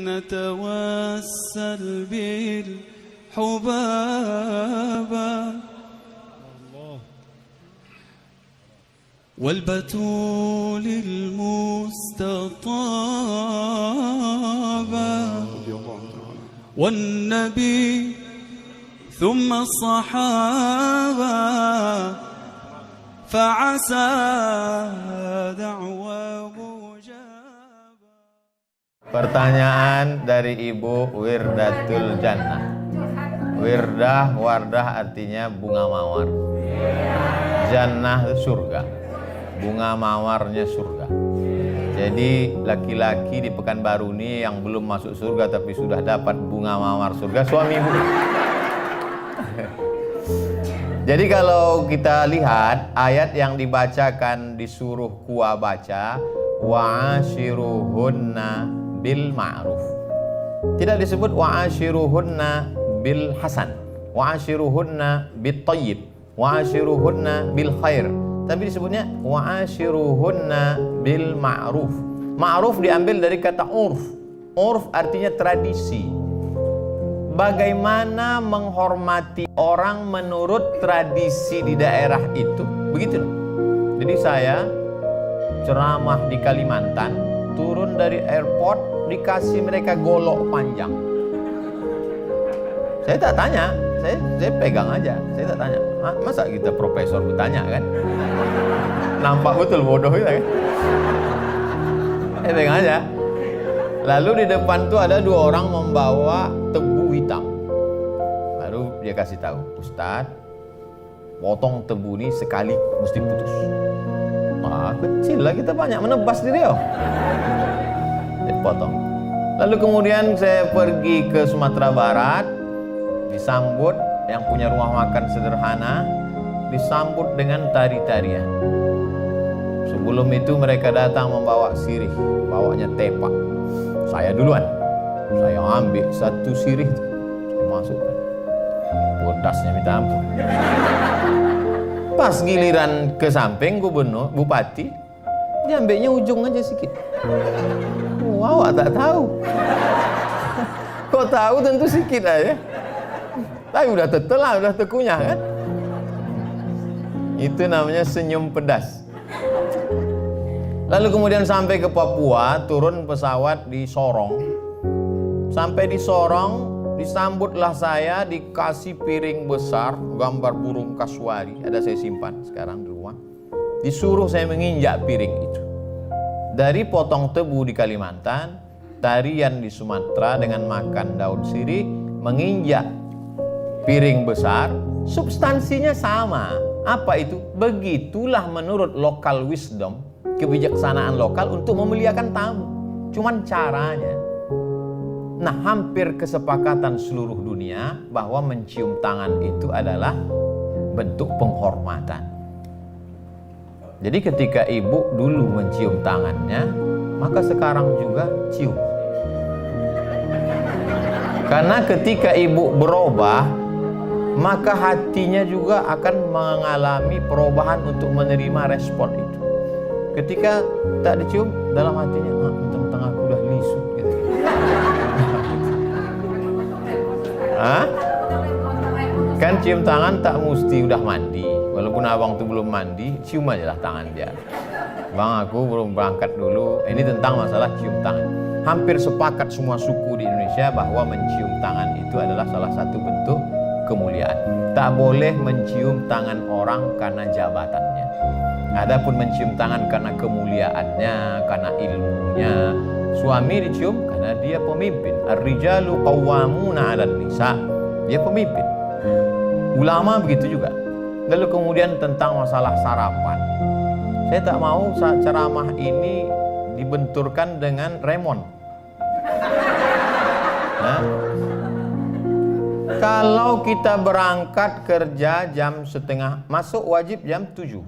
نتوسل بالحبابة والبتول المستطابة والنبي ثم الصحابة فعسى دعوى مجابة. Pertanyaan dari Ibu Wirdatul Jannah. Wirdah, wardah artinya bunga mawar. Jannah itu surga. Bunga mawarnya surga. Jadi laki-laki di Pekanbaru ini yang belum masuk surga tapi sudah dapat bunga mawar surga, suami ibu. Jadi kalau kita lihat ayat yang dibacakan disuruh Kuwa baca, wa'ashiruhunna bil ma'ruf. Tidak disebut wa'ashiruhunna bil hasan, wa'ashiruhunna bit tayyib, wa'ashiruhunna bil khair. Tapi disebutnya wa'ashiruhunna bil ma'ruf. Ma'ruf diambil dari kata urf. Urf artinya tradisi. Bagaimana menghormati orang menurut tradisi di daerah itu. Begitu. Jadi saya ceramah di Kalimantan, turun dari airport dikasih mereka golok panjang. Saya tak tanya, saya pegang aja. Saya tak tanya. Masa kita profesor bertanya kan? Nampak betul bodoh kita kan? Saya pegang aja. Lalu di depan tuh ada dua orang membawa tebu hitam. Lalu dia kasih tahu, Ustadz, potong tebu ini sekali mesti putus. Kecil lah, kita banyak menebas di Riau. Dia potong. Lalu kemudian saya pergi ke Sumatera Barat, disambut yang punya rumah makan sederhana, disambut dengan tari-tarian. Sebelum itu mereka datang membawa sirih, bawanya tepak. Saya duluan, saya ambil satu sirih, saya masukkan. Pedasnya minta ampun. Pas giliran ke samping gubernur, bupati, dia ambilnya ujung aja sedikit. Wow, tak tahu. Kok tahu tentu sedikit aja. Tapi udah tetelah, udah tekunyah kan. Itu namanya senyum pedas. Lalu kemudian sampai ke Papua, turun pesawat di Sorong. Sampai di Sorong, disambutlah saya, dikasih piring besar, gambar burung kasuari. Ada saya simpan sekarang di rumah. Disuruh saya menginjak piring itu. Dari potong tebu di Kalimantan, tarian di Sumatera dengan makan daun sirih, menginjak piring besar, substansinya sama. Apa itu? Begitulah menurut local wisdom, kebijaksanaan lokal untuk memuliakan tamu. Cuman caranya. Nah, hampir kesepakatan seluruh dunia bahwa mencium tangan itu adalah bentuk penghormatan. Jadi ketika ibu dulu mencium tangannya, maka sekarang juga cium. Karena ketika ibu berubah, maka hatinya juga akan mengalami perubahan untuk menerima respon itu. Ketika tak dicium, dalam hatinya, mentang-mentang aku udah lisu gitu. Kan cium tangan tak mesti udah mandi. Walaupun abang tuh belum mandi, cium aja lah tangan dia. Bang, aku belum berangkat dulu. Ini tentang masalah cium tangan. Hampir sepakat semua suku di Indonesia bahwa mencium tangan itu adalah salah satu bentuk kemuliaan. Tak boleh mencium tangan orang karena jabatannya. Adapun mencium tangan karena kemuliaannya, karena ilmunya. Suami dicium karena dia pemimpin. Ar-rijalu qawwamuna 'alan nisa. Dia pemimpin. Ulama begitu juga. Lalu kemudian tentang masalah sarapan. Saya tak mau ceramah ini dibenturkan dengan remon. Kalau kita berangkat kerja jam setengah, masuk wajib jam 7.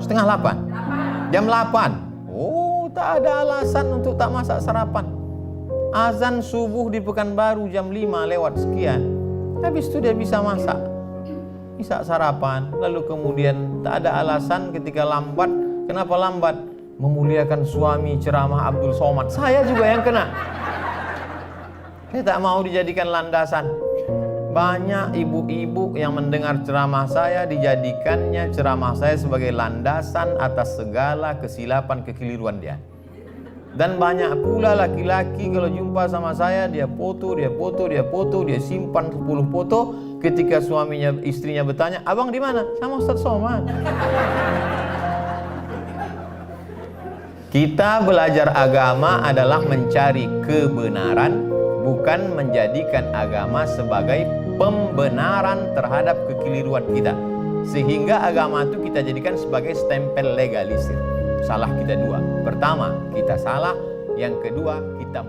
Setengah 8. Jam 8. Oh, tak ada alasan untuk tak masak sarapan. Azan subuh di Pekanbaru jam 5 lewat sekian. Habis itu dia bisa masak. Bisa sarapan. Lalu kemudian tak ada alasan ketika lambat. Kenapa lambat? Memuliakan suami ceramah Abdul Somad. Saya juga yang kena. Saya tak mau dijadikan landasan. Banyak ibu-ibu yang mendengar ceramah saya, dijadikannya ceramah saya sebagai landasan atas segala kesilapan kekeliruan dia. Dan banyak pula laki-laki kalau jumpa sama saya, dia foto, dia simpan 10 foto. Ketika istrinya bertanya, abang di mana? Sama Ustaz Somad. Kita belajar agama adalah mencari kebenaran, bukan menjadikan agama sebagai pembenaran terhadap kekeliruan kita. Sehingga agama itu kita jadikan sebagai stempel legalisir. Salah kita dua. Pertama, kita salah. Yang kedua, kita